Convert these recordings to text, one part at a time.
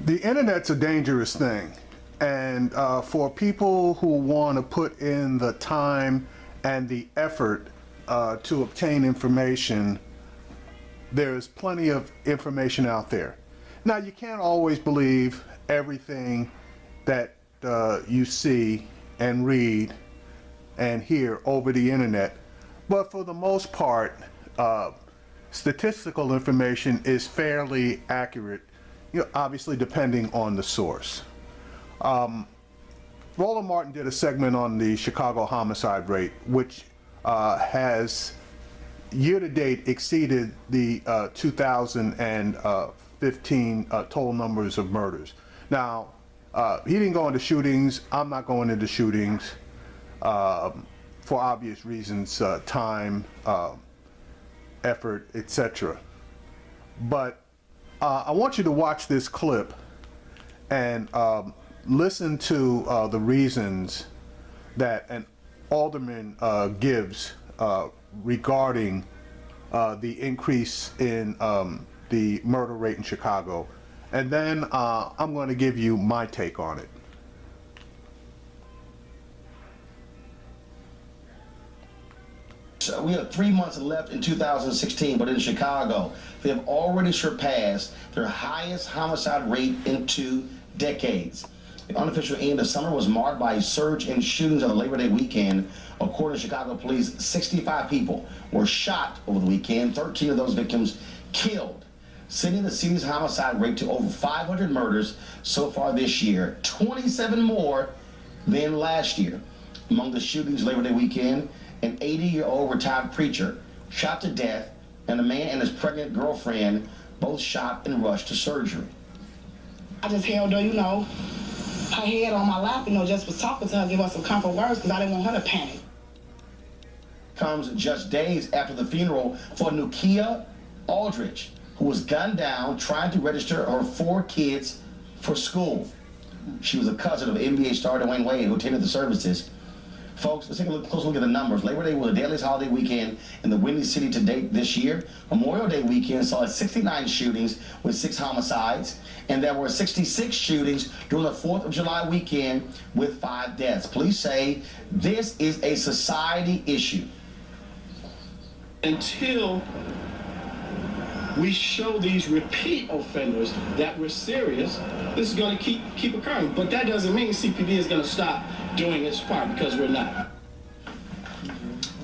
The internet's a dangerous thing, and for people who want to put in the time and the effort to obtain information, there's plenty of information out there. Now, you can't always believe everything that you see and read and hear over the internet, but for the most part, statistical information is fairly accurate, obviously depending on the source. Roland Martin did a segment on the Chicago homicide rate, which has year-to-date exceeded the 2015 total numbers of murders. Now, he didn't go into shootings. I'm not going into shootings for obvious reasons, time, effort, etc. But I want you to watch this clip and listen to the reasons that an alderman gives regarding the increase in the murder rate in Chicago. And then I'm going to give you my take on it. So we have 3 months left in 2016, but in Chicago, they have already surpassed their highest homicide rate in 2 decades. The unofficial end of summer was marked by a surge in shootings on the Labor Day weekend. According to Chicago police, 65 people were shot over the weekend, 13 of those victims killed, sending the city's homicide rate to over 500 murders so far this year, 27 more than last year. Among the shootings Labor Day weekend, an 80-year-old retired preacher shot to death, and a man and his pregnant girlfriend both shot and rushed to surgery. I just held her, her head on my lap, just was talking to her, give her some comfort words, because I didn't want her to panic. Comes just days after the funeral for Nukia Aldrich, who was gunned down trying to register her 4 kids for school. She was a cousin of NBA star Dwayne Wade, who attended the services. Folks, let's take a close look at the numbers. Labor Day was the deadliest holiday weekend in the Windy City to date this year. Memorial Day weekend saw 69 shootings with 6 homicides, and there were 66 shootings during the 4th of July weekend with 5 deaths. Police say this is a society issue. Until we show these repeat offenders that we're serious, this is going to keep occurring. But that doesn't mean CPD is going to stop doing its part, because we're not.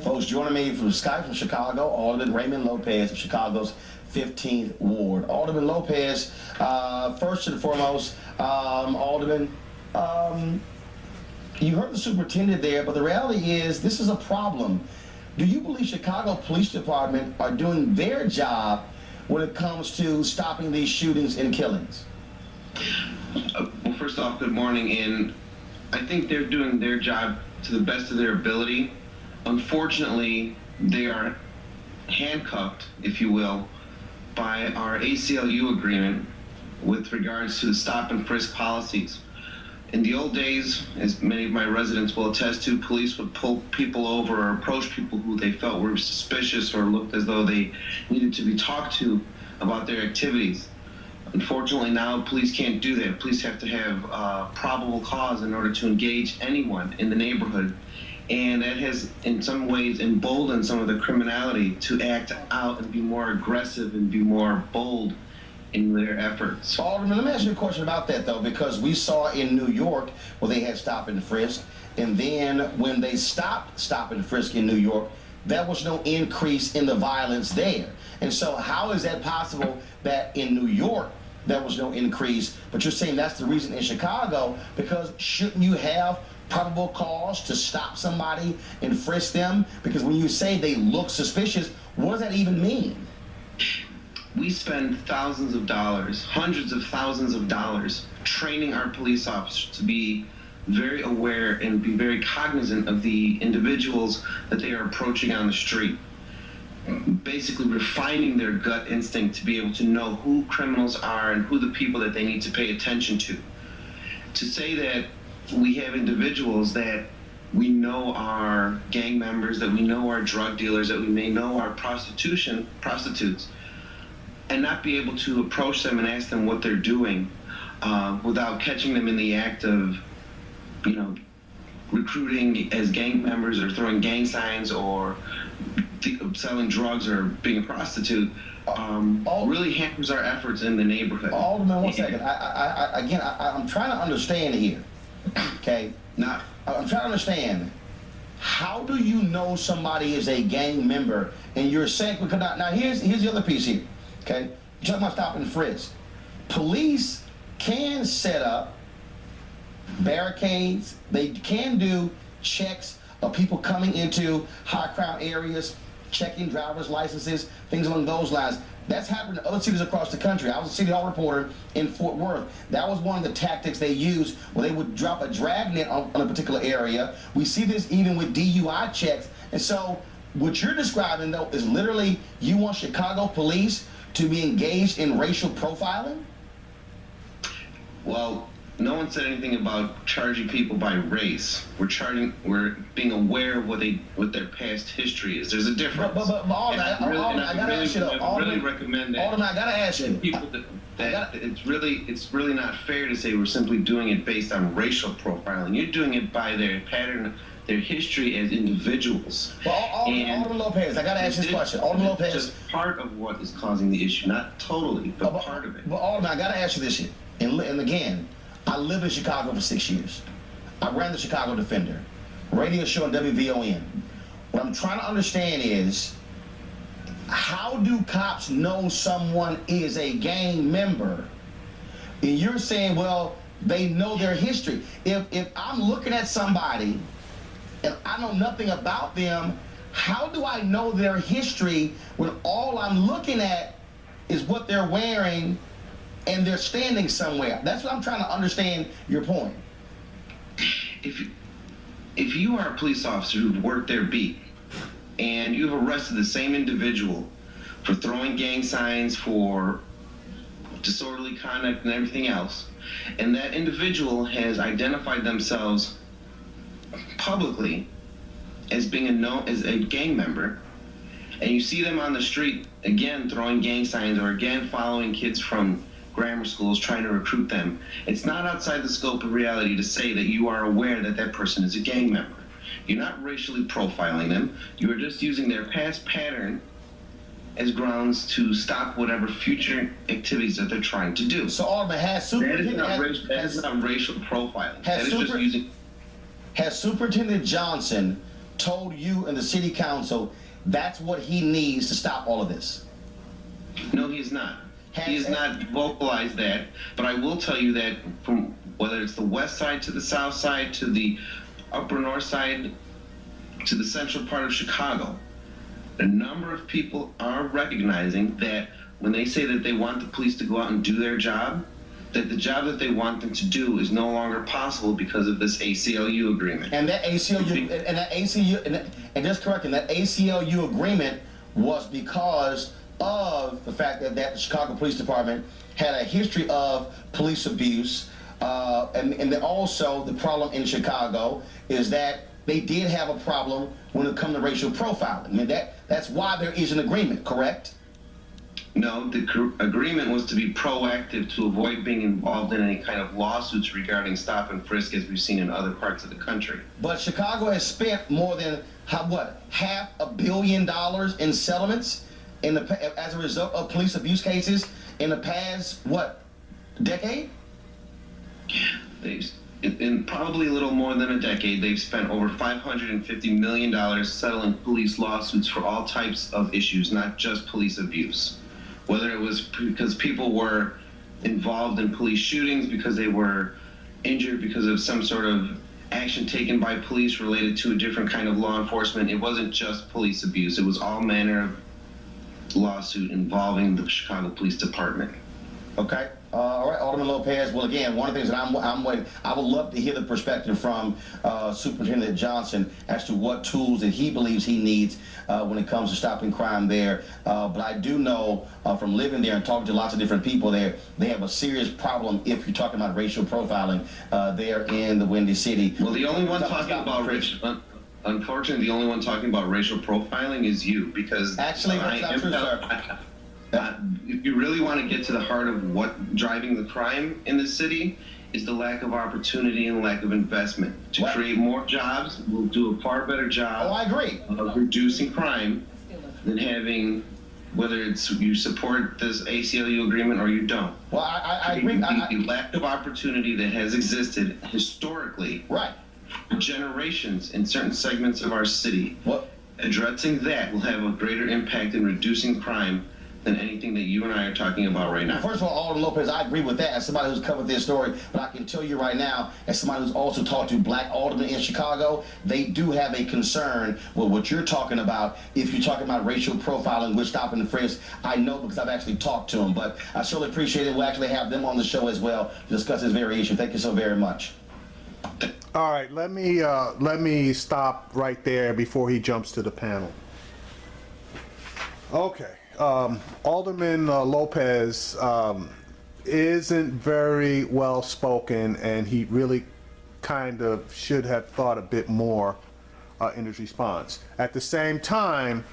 Folks, joining me from Skype from Chicago, Alderman Raymond Lopez of Chicago's 15th Ward. Alderman Lopez, first and foremost, Alderman, you heard the superintendent there, but the reality is this is a problem. Do you believe Chicago Police Department are doing their job when it comes to stopping these shootings and killings? Well, first off, good morning, and I think they're doing their job to the best of their ability. Unfortunately, they are handcuffed, if you will, by our ACLU agreement with regards to the stop and frisk policies. In the old days, as many of my residents will attest to, police would pull people over or approach people who they felt were suspicious or looked as though they needed to be talked to about their activities. Unfortunately, now police can't do that. Police have to have probable cause in order to engage anyone in the neighborhood. And that has, in some ways, emboldened some of the criminality to act out and be more aggressive and be more bold in their efforts. Alderman, let me ask you a question about that, though, because we saw in New York where they had stop and frisk, and then when they stopped stop and frisk in New York, there was no increase in the violence there. And so how is that possible that in New York there was no increase, but you're saying that's the reason in Chicago? Because shouldn't you have probable cause to stop somebody and frisk them? Because when you say they look suspicious, what does that even mean? We spend thousands of dollars, hundreds of thousands of dollars, training our police officers to be very aware and be very cognizant of the individuals that they are approaching on the street. Basically refining their gut instinct to be able to know who criminals are and who the people that they need to pay attention to. To say that we have individuals that we know are gang members, that we know are drug dealers, that we may know are prostitutes, and not be able to approach them and ask them what they're doing, without catching them in the act of, you know, recruiting as gang members or throwing gang signs or selling drugs or being a prostitute, really hampers our efforts in the neighborhood. Alderman, one second. I'm trying to understand here. Okay? Not, I'm trying to understand. How do you know somebody is a gang member? And you're saying, because now here's the other piece here. Okay? You're talking about stop and frisk. Police can set up barricades. They can do checks of people coming into high crime areas, checking driver's licenses, things along those lines. That's happened in other cities across the country. I was a city hall reporter in Fort Worth. That was one of the tactics they used, where they would drop a dragnet on a particular area. We see this even with DUI checks. And so what you're describing, though, is literally you want Chicago police to be engaged in racial profiling? well, no one said anything about charging people by race. We're being aware of what their past history is. There's a difference. But Alderman, I gotta ask you though. I really recommend that. Alderman, I gotta ask you. It's really not fair to say we're simply doing it based on racial profiling. You're doing it by their pattern, their history as individuals. Well, Alderman Lopez, I gotta ask you this question. Alderman Lopez. Just part of what is causing the issue, not totally, but part of it. But Alderman, I gotta ask you this here. And again, I lived in Chicago for 6 years. I ran the Chicago Defender, radio show on WVON. What I'm trying to understand is, how do cops know someone is a gang member? And you're saying, well, they know their history. If I'm looking at somebody and I know nothing about them, how do I know their history when all I'm looking at is what they're wearing and they're standing somewhere? That's what I'm trying to understand your point. If you are a police officer who've worked their beat and you've arrested the same individual for throwing gang signs, for disorderly conduct and everything else, and that individual has identified themselves publicly as being as a gang member, and you see them on the street again throwing gang signs or again following kids from grammar schools trying to recruit them, it's not outside the scope of reality to say that you are aware that that person is a gang member. You're not racially profiling them. You are just using their past pattern as grounds to stop whatever future activities that they're trying to do. So Alderman, That is not racial profiling. That is just using. Has Superintendent Johnson told you and the city council that's what he needs to stop all of this? No, he is not. He has not vocalized that, but I will tell you that from whether it's the west side to the south side to the upper north side to the central part of Chicago, a number of people are recognizing that when they say that they want the police to go out and do their job, that the job that they want them to do is no longer possible because of this ACLU agreement. And that ACLU, and just correcting, that ACLU agreement was because of the fact that the Chicago Police Department had a history of police abuse, and then also the problem in Chicago is that they did have a problem when it comes to racial profiling. I mean, that's why there is an agreement, correct? No, the agreement was to be proactive to avoid being involved in any kind of lawsuits regarding stop and frisk as we've seen in other parts of the country. But Chicago has spent more than, $500 million in settlements as a result of police abuse cases in the past, decade? In probably a little more than a decade, they've spent over $550 million settling police lawsuits for all types of issues, not just police abuse. Whether it was because people were involved in police shootings, because they were injured because of some sort of action taken by police related to a different kind of law enforcement. It wasn't just police abuse. It was all manner of lawsuit involving the Chicago Police Department. Okay. All right, Alderman Lopez. Well, again, one of the things that I'm waiting, I would love to hear the perspective from Superintendent Johnson as to what tools that he believes he needs when it comes to stopping crime there. But I do know from living there and talking to lots of different people there, they have a serious problem if you're talking about racial profiling there in the Windy City. Well, the only one talking about unfortunately, the only one talking about racial profiling is you, because actually, that's not true, sir. If you really want to get to the heart of what driving the crime in the city is the lack of opportunity and lack of investment. To Right. create more jobs, we'll do a far better job Oh, I agree. of reducing crime than having, whether it's you support this ACLU agreement or you don't. Well, I agree. The lack of opportunity that has existed historically Right. for generations in certain segments of our city. Well, Addressing that will have a greater impact in reducing crime than anything that you and I are talking about right now. first of all, Alderman Lopez, I agree with that as somebody who's covered this story, but I can tell you right now, as somebody who's also talked to black aldermen in Chicago, they do have a concern with what you're talking about. If you're talking about racial profiling with Stop and Frisk, I know because I've actually talked to them, but I certainly appreciate it. We'll actually have them on the show as well to discuss this very issue. Thank you so very much. All right, let me stop right there before he jumps to the panel. Okay, Alderman Lopez isn't very well spoken, and he really kind of should have thought a bit more in his response. At the same time,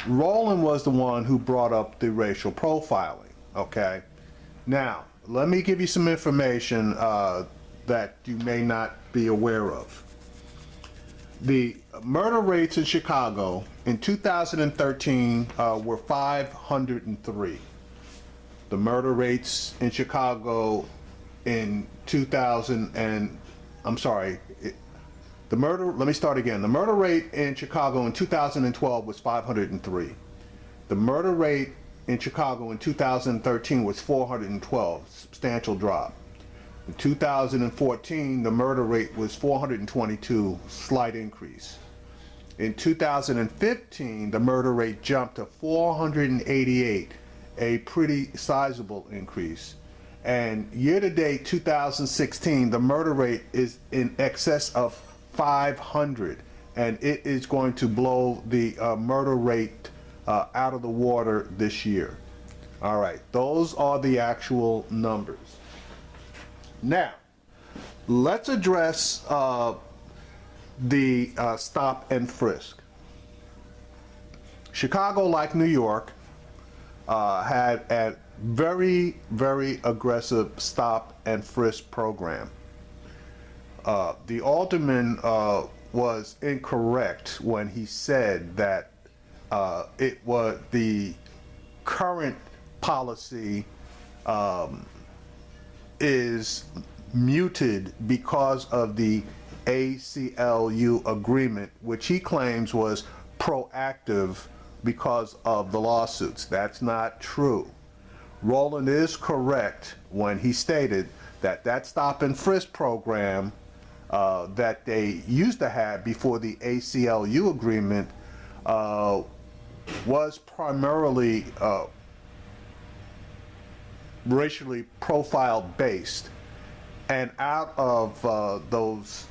Roland was the one who brought up the racial profiling. Okay, now let me give you some information that you may not be aware of. The murder rates in Chicago in 2013 were 503. The murder rates in Chicago in 2000 and, I'm sorry, the murder, let me start again. The murder rate in Chicago in 2012 was 503. The murder rate in Chicago in 2013 was 412, substantial drop. In 2014, the murder rate was 422, slight increase. In 2015, the murder rate jumped to 488, a pretty sizable increase. And year-to-date 2016, the murder rate is in excess of 500, and it is going to blow the murder rate out of the water this year. All right, those are the actual numbers. Now, let's address the stop and frisk. Chicago, like New York, had a very, very aggressive stop and frisk program. The alderman was incorrect when he said that it was the current policy is muted because of the ACLU agreement, which he claims was proactive because of the lawsuits. That's not true. Roland is correct when he stated that that stop and frisk program that they used to have before the ACLU agreement was primarily racially profile based, and out of those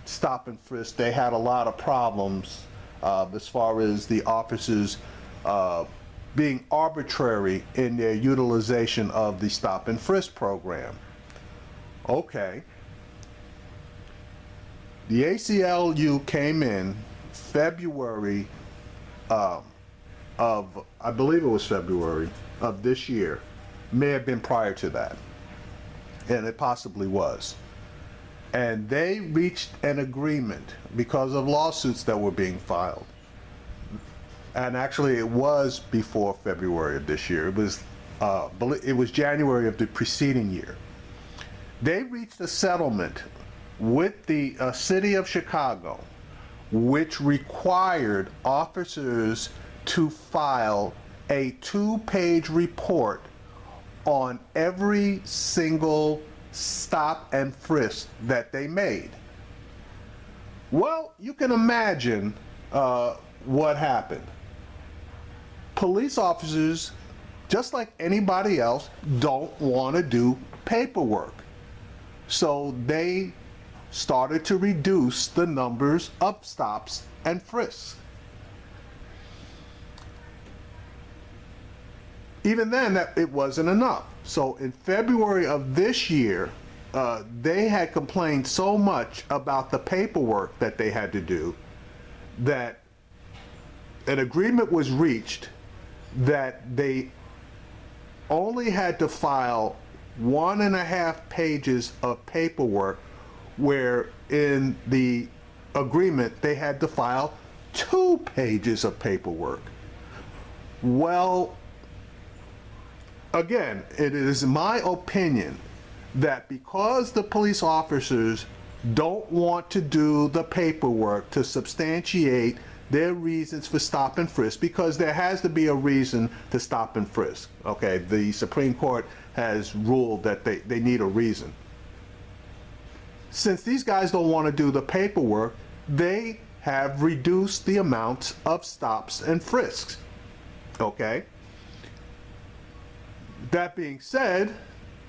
stop and frisk, they had a lot of problems as far as the officers being arbitrary in their utilization of the stop and frisk program. Okay. The ACLU came in February of, I believe it was February of this year. May have been prior to that, and it possibly was. And they reached an agreement because of lawsuits that were being filed. And actually, it was before February of this year. It was January of the preceding year. They reached a settlement with the city of Chicago, which required officers to file a 2-page report on every single stop and frisk that they made. Well, you can imagine what happened. Police officers, just like anybody else, don't want to do paperwork. So they started to reduce the numbers of stops and frisks. Even then, it wasn't enough. So in February of this year, they had complained so much about the paperwork that they had to do that an agreement was reached that they only had to file 1.5 pages of paperwork, where in the agreement they had to file 2 pages of paperwork. Well, again, it is my opinion that because the police officers don't want to do the paperwork to substantiate their reasons for stop and frisk, because there has to be a reason to stop and frisk. Okay, the Supreme Court has ruled that they need a reason. Since these guys don't want to do the paperwork, they have reduced the amounts of stops and frisks. Okay? That being said,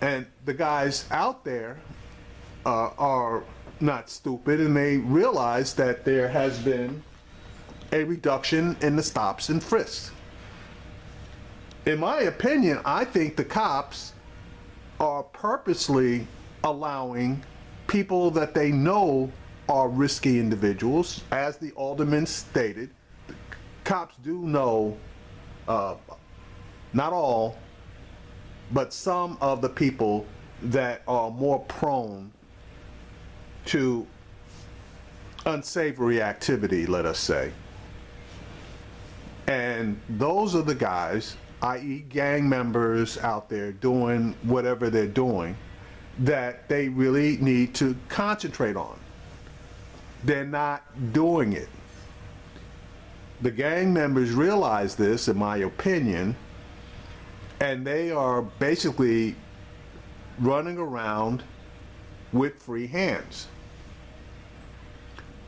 and the guys out there are not stupid, and they realize that there has been a reduction in the stops and frisks. In my opinion, I think the cops are purposely allowing people that they know are risky individuals. As the alderman stated, cops do know, not all, but some of the people that are more prone to unsavory activity, let us say. And those are the guys, i.e. gang members out there doing whatever they're doing, that they really need to concentrate on. They're not doing it. The gang members realize this, in my opinion, and they are basically running around with free hands.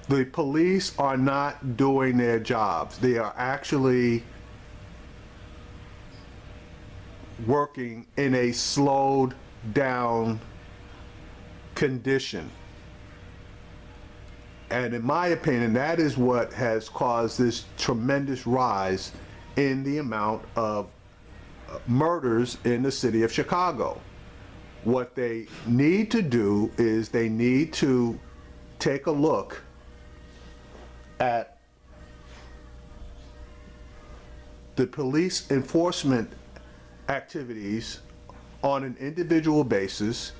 The police are not doing their jobs. They are actually working in a slowed down condition. And in my opinion, that is what has caused this tremendous rise in the amount of murders in the city of Chicago. What they need to do is they need to take a look at the police enforcement activities on an individual basis,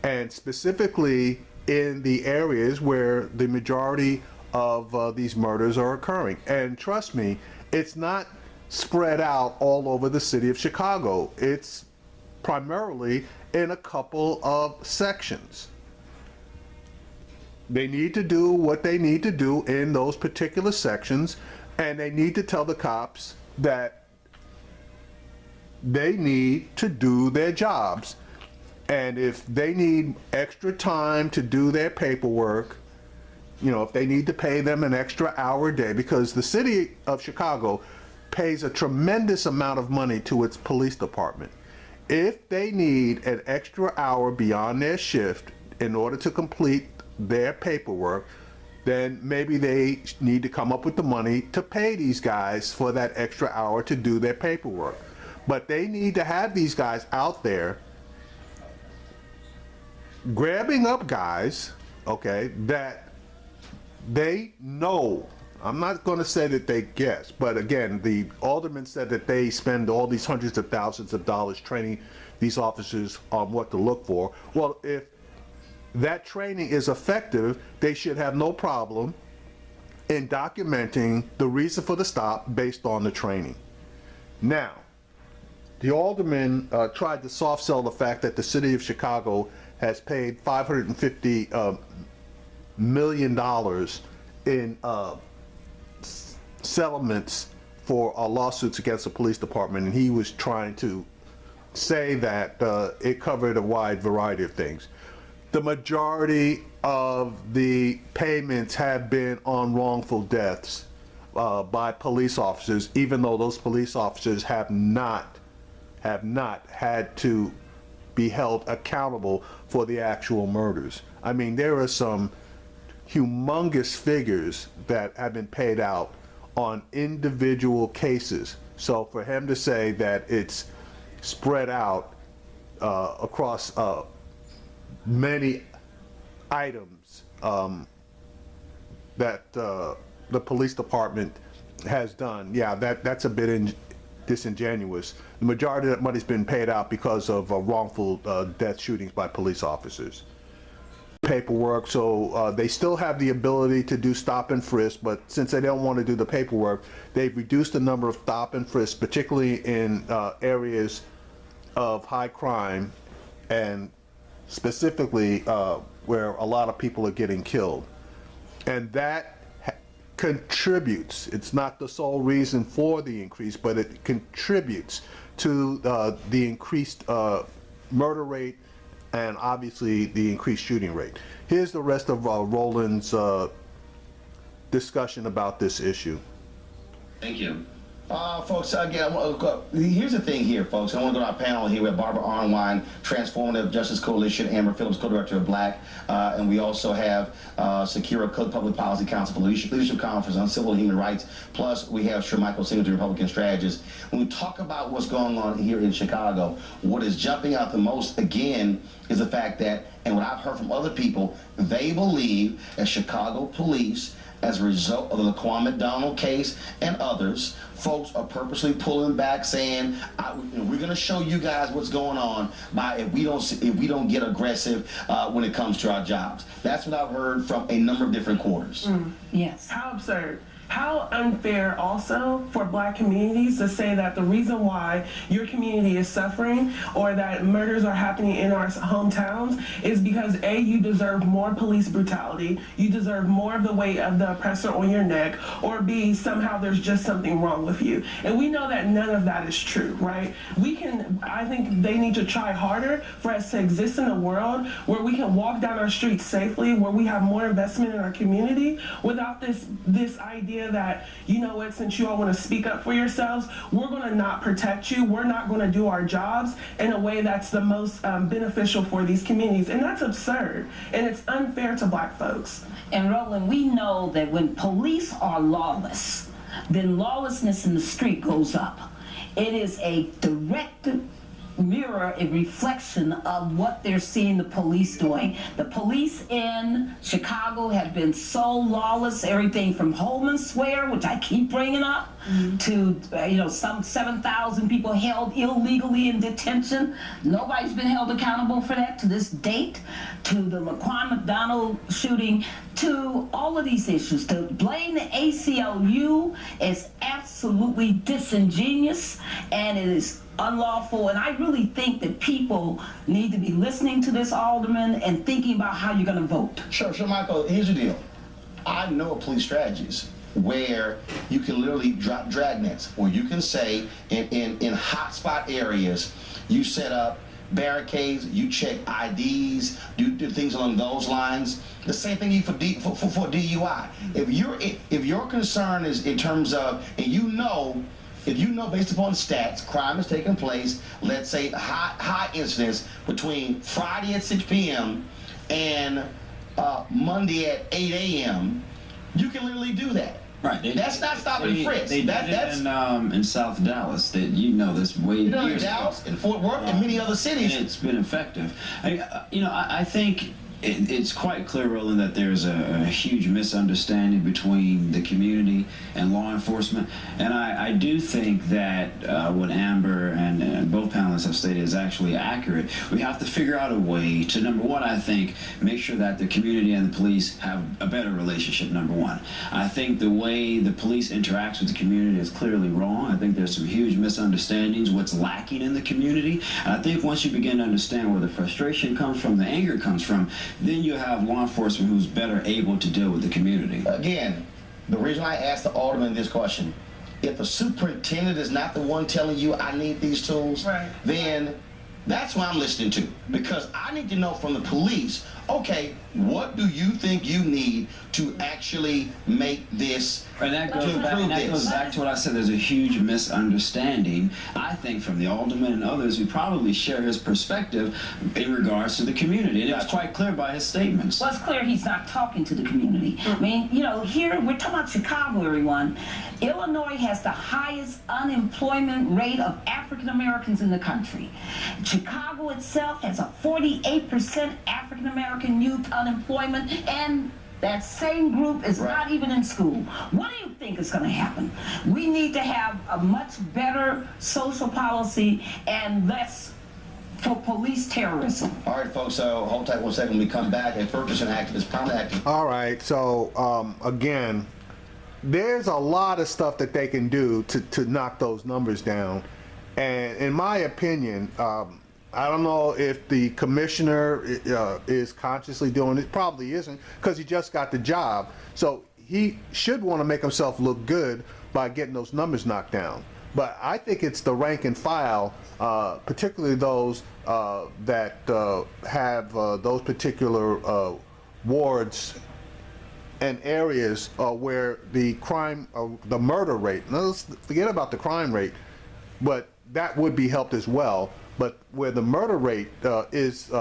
and specifically in the areas where the majority of these murders are occurring. And trust me, it's not spread out all over the city of Chicago. It's primarily in a couple of sections. They need to do what they need to do in those particular sections, and they need to tell the cops that they need to do their jobs. And if they need extra time to do their paperwork, you know, if they need to pay them an extra hour a day, because the city of Chicago pays a tremendous amount of money to its police department. If they need an extra hour beyond their shift in order to complete their paperwork, then maybe they need to come up with the money to pay these guys for that extra hour to do their paperwork. But they need to have these guys out there grabbing up guys, okay, that they know. I'm not going to say that they guess, but again, the alderman said that they spend all these hundreds of thousands of dollars training these officers on what to look for. Well, if that training is effective, they should have no problem in documenting the reason for the stop based on the training. Now, the alderman tried to soft sell the fact that the city of Chicago has paid $550 million in settlements for lawsuits against the police department, and he was trying to say that it covered a wide variety of things. The majority of the payments have been on wrongful deaths by police officers, even though those police officers have not had to be held accountable for the actual murders. I mean, there are some humongous figures that have been paid out on individual cases. So for him to say that it's spread out across many items that the police department has done, yeah, that's a bit disingenuous. The majority of that money's been paid out because of wrongful death shootings by police officers. Paperwork, so they still have the ability to do stop and frisk, but since they don't want to do the paperwork, they've reduced the number of stop and frisk, particularly in areas of high crime and specifically where a lot of people are getting killed. And that contributes, it's not the sole reason for the increase, but it contributes to the increased murder rate and obviously the increased shooting rate. Here's the rest of Roland's discussion about this issue. Thank you. Folks, again, here's the thing here, folks. I want to go to our panel here. We have Barbara Arnwine, Transformative Justice Coalition, Amber Phillips, co-director of Black, and we also have Secura, Public Policy Council for Leadership Conference on Civil and Human Rights, plus we have Michael Singleton, Republican strategist. When we talk about what's going on here in Chicago, what is jumping out the most, again, is the fact that, and what I've heard from other people, they believe that Chicago police, as a result of the Laquan McDonald case and others, folks are purposely pulling back, saying, "We're going to show you guys what's going on by if we don't get aggressive when it comes to our jobs." That's what I've heard from a number of different quarters. Yes. How absurd. How unfair also for Black communities to say that the reason why your community is suffering or that murders are happening in our hometowns is because A, you deserve more police brutality, you deserve more of the weight of the oppressor on your neck, or B, somehow there's just something wrong with you. And we know that none of that is true, right? I think they need to try harder for us to exist in a world where we can walk down our streets safely, where we have more investment in our community without this idea that, you know what, since you all want to speak up for yourselves, we're going to not protect you, we're not going to do our jobs in a way that's the most beneficial for these communities. And that's absurd, and it's unfair to Black folks. And Roland, we know that when police are lawless, then lawlessness in the street goes up. It is a direct mirror, a reflection of what they're seeing the police doing. The police in Chicago have been so lawless, everything from Holman Square, which I keep bringing up, to some 7,000 people held illegally in detention. Nobody's been held accountable for that to this date, to the Laquan McDonald shooting, to all of these issues. To blame the ACLU is absolutely disingenuous, and it is unlawful, and I really think that people need to be listening to this alderman and thinking about how you're going to vote. Sure, Michael, here's the deal. I know of police strategies where you can literally drop dragnets, where you can say in hotspot areas, you set up barricades, you check IDs, do things along those lines. The same thing for DUI. If your concern is in terms of, and if you know based upon stats, crime is taking place, let's say high incidents between Friday at 6 p.m. and Monday at 8 a.m., you can literally do that. Right. That's not stopping frisk. They did it in South Dallas. This way in Dallas, in Fort Worth, and many other cities. And it's been effective. I think it's quite clear, Roland, that there's a huge misunderstanding between the community and law enforcement. And I do think that what Amber and both panelists have stated is actually accurate. We have to figure out a way to, number one, I think, make sure that the community and the police have a better relationship, number one. I think the way the police interacts with the community is clearly wrong. I think there's some huge misunderstandings, what's lacking in the community. And I think once you begin to understand where the frustration comes from, the anger comes from, then you have law enforcement who's better able to deal with the community. Again, the reason I asked the alderman this question, if the superintendent is not the one telling you I need these tools, right, then that's what I'm listening to. Because I need to know from the police, okay, what do you think you need to actually make this, and that goes back to what I said. There's a huge misunderstanding, I think, from the alderman and others who probably share his perspective in regards to the community. And it was quite clear by his statements. Well, it's clear he's not talking to the community. I mean, here we're talking about Chicago, everyone. Illinois has the highest unemployment rate of African Americans in the country. Chicago itself has a 48% African American youth unemployment, and That same group is not even in school. What do you think is going to happen? We need to have a much better social policy and less for police terrorism. All right, folks, so hold tight 1 second. When we come back, a Ferguson activist, prominent activist. All right, so again, there's a lot of stuff that they can do to knock those numbers down. And in my opinion, I don't know if the commissioner is consciously doing it. Probably isn't, because he just got the job. So he should want to make himself look good by getting those numbers knocked down. But I think it's the rank and file, particularly those that have those particular wards and areas where the crime, the murder rate, now let's forget about the crime rate, but that would be helped as well. But where the murder rate is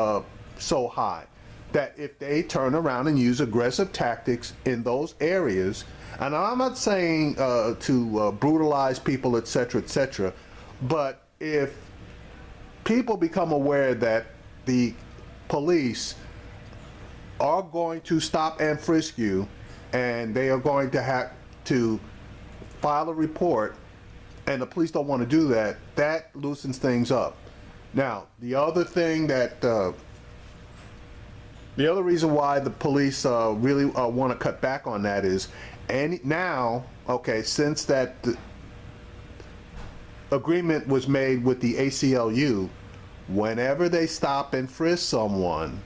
so high, that if they turn around and use aggressive tactics in those areas, and I'm not saying to brutalize people, etc., but if people become aware that the police are going to stop and frisk you, and they are going to have to file a report, and the police don't want to do that, that loosens things up. Now, the other thing that, the other reason why the police really want to cut back on that is, now, okay, since that agreement was made with the ACLU, whenever they stop and frisk someone,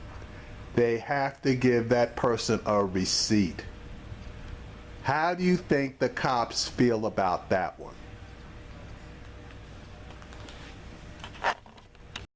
they have to give that person a receipt. How do you think the cops feel about that one?